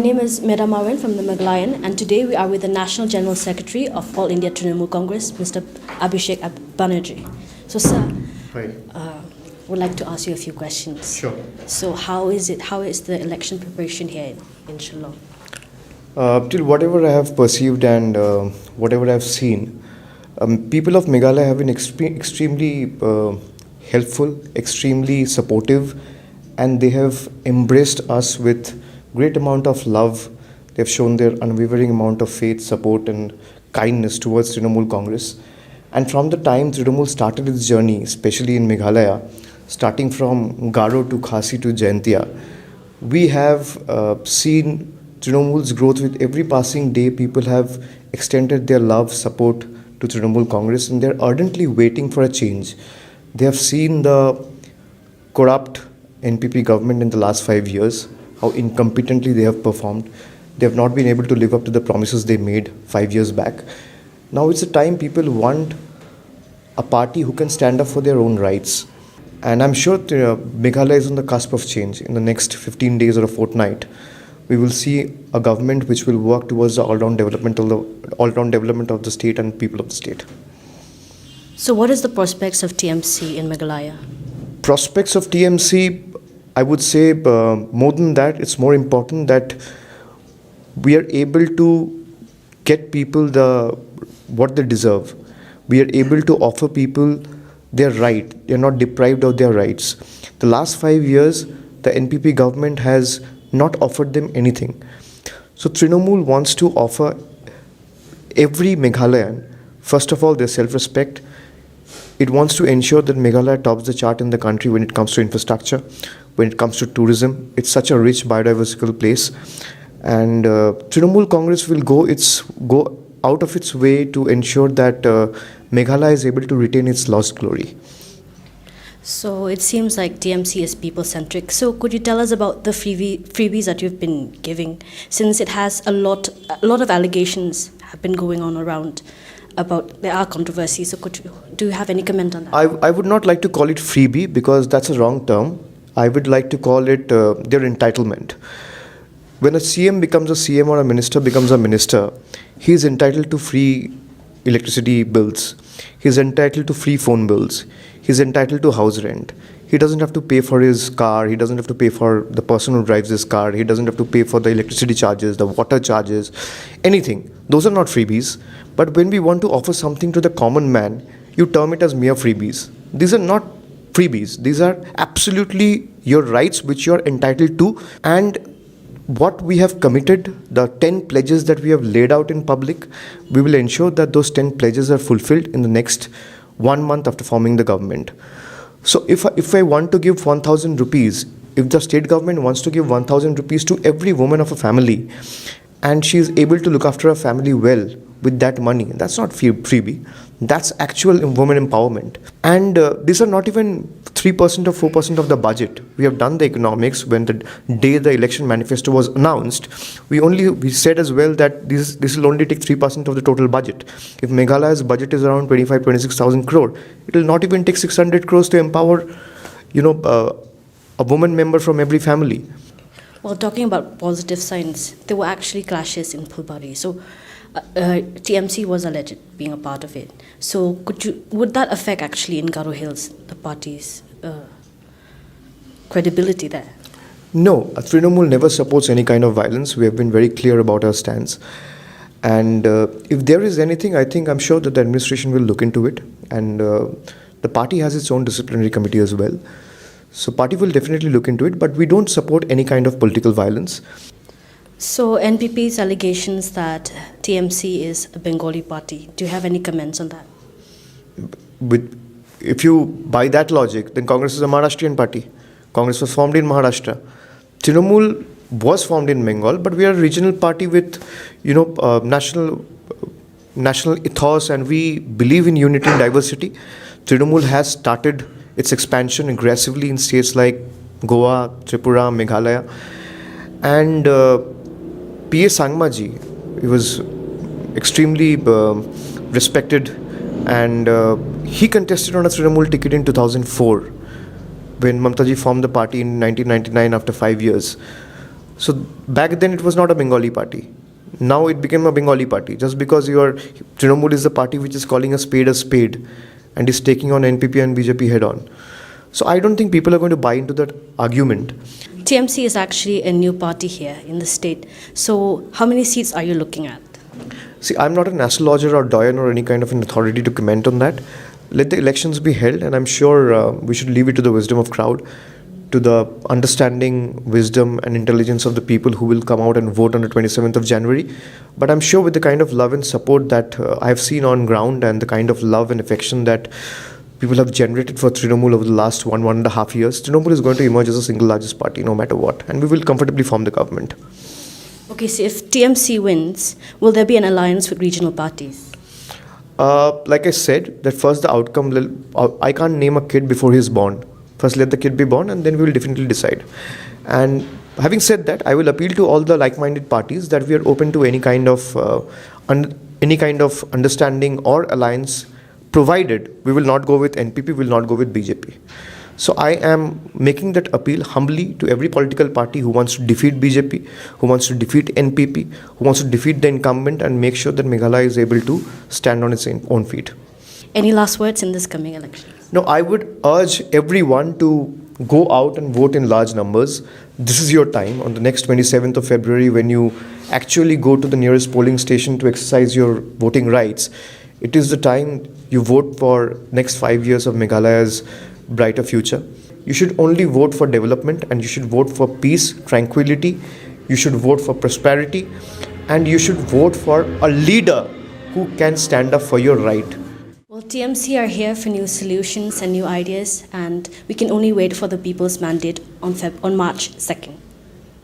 My name is Meghalayan from the Meghalayan, and today we are with the National General Secretary of All India Trinamool Congress, Mr. Abhishek Banerjee. So, sir, Hi. would like to ask you a few questions. Sure. So, how is it? How is the election preparation here in Shillong? Till whatever I have perceived and whatever I have seen, people of Meghalaya have been extremely helpful, extremely supportive, and they have embraced us with great amount of love. They have shown their unwavering amount of faith, support, and kindness towards Trinamool Congress. And from the time Trinamool started its journey, especially in Meghalaya, starting from Garo to Khasi to Jaintia, we have seen Trinamool's growth with every passing day. People have extended their love, support to Trinamool Congress, and they're ardently waiting for a change. They have seen the corrupt NPP government in the last 5 years, how incompetently they have performed. They have not been able to live up to the promises they made 5 years back. Now it's a time people want a party who can stand up for their own rights. And I'm sure Meghalaya is on the cusp of change. In the next 15 days or a fortnight, we will see a government which will work towards the all-round development of the state and people of the state. So, what is the prospects of TMC in Meghalaya? Prospects of TMC, I would say more than that, it's more important that we are able to get people what they deserve. We are able to offer people their right. They are not deprived of their rights. The last 5 years, the NPP government has not offered them anything. So Trinamool wants to offer every Meghalayan, first of all, their self-respect. It wants to ensure that Meghalaya tops the chart in the country when it comes to infrastructure, when it comes to tourism. It's such a rich biodiversical place. And Trinamool Congress will go out of its way to ensure that Meghalaya is able to retain its lost glory. So, it seems like TMC is people-centric. So, could you tell us about the freebies that you've been giving, since it has a lot of allegations have been going on around about there are controversies. So, do you have any comment on that? I would not like to call it freebie because that's a wrong term. I would like to call it their entitlement. When a CM becomes a CM or a minister becomes a minister, he is entitled to free electricity bills. He is entitled to free phone bills. He is entitled to house rent. He doesn't have to pay for his car. He doesn't have to pay for the person who drives his car. He doesn't have to pay for the electricity charges, the water charges, anything. Those are not freebies. But when we want to offer something to the common man, you term it as mere freebies. These are not freebies. These are absolutely your rights which you are entitled to. And what we have committed, the 10 pledges that we have laid out in public, we will ensure that those 10 pledges are fulfilled in the next 1 month after forming the government. So if I want to give 1,000 rupees, if the state government wants to give 1,000 rupees to every woman of a family, and she is able to look after her family well with that money, that's not freebie. That's actual women empowerment. And these are not even 3% or 4% of the budget. We have done the economics. When the day the election manifesto was announced, we said as well that this will only take 3% of the total budget. If Meghalaya's budget is around 26,000 crore, it will not even take 600 crores to empower, a woman member from every family. Well, talking about positive signs, there were actually clashes in Phulbari. So, TMC was alleged being a part of it. So, would that affect actually in Garo Hills the party's credibility there? No, Trinamool never supports any kind of violence. We have been very clear about our stance. And if there is anything, I'm sure that the administration will look into it. And the party has its own disciplinary committee as well. So party will definitely look into it, but we don't support any kind of political violence. So NPP's allegations that TMC is a Bengali party, do you have any comments on that? If you buy that logic, then Congress is a Maharashtrian party. Congress was formed in Maharashtra. Trinamool was formed in Bengal, but we are a regional party with, national ethos, and we believe in unity and diversity. Trinamool has started its expansion aggressively in states like Goa, Tripura, Meghalaya, and P.A. Sangmaji, he was extremely respected, and he contested on a Trinamool ticket in 2004 when Mamtaji formed the party in 1999 after 5 years. So back then it was not a Bengali party. Now it became a Bengali party. Just because your Trinamool is the party which is calling a spade and is taking on NPP and BJP head on. So I don't think people are going to buy into that argument. TMC is actually a new party here in the state. So how many seats are you looking at? See, I'm not an astrologer or doyen or any kind of an authority to comment on that. Let the elections be held, and I'm sure we should leave it to the wisdom of crowd, to the understanding, wisdom and intelligence of the people who will come out and vote on the 27th of January. But I'm sure with the kind of love and support that I've seen on ground, and the kind of love and affection that people have generated for Trinamool over the last 1.5 years, Trinamool is going to emerge as a single largest party no matter what, and we will comfortably form the government. Okay, so if TMC wins, will there be an alliance with regional parties? Like I said, that first the outcome, I can't name a kid before he's born. First let the kid be born, and then we will definitely decide. And having said that, I will appeal to all the like-minded parties that we are open to any kind of understanding or alliance, provided we will not go with NPP, we will not go with BJP. So I am making that appeal humbly to every political party who wants to defeat BJP, who wants to defeat NPP, who wants to defeat the incumbent and make sure that Meghalaya is able to stand on its own feet. Any last words in this coming election? No, I would urge everyone to go out and vote in large numbers. This is your time on the next 27th of February, when you actually go to the nearest polling station to exercise your voting rights. It is the time you vote for next 5 years of Meghalaya's brighter future. You should only vote for development, and you should vote for peace, tranquility. You should vote for prosperity, and you should vote for a leader who can stand up for your right. Well, TMC are here for new solutions and new ideas, and we can only wait for the people's mandate on March 2nd.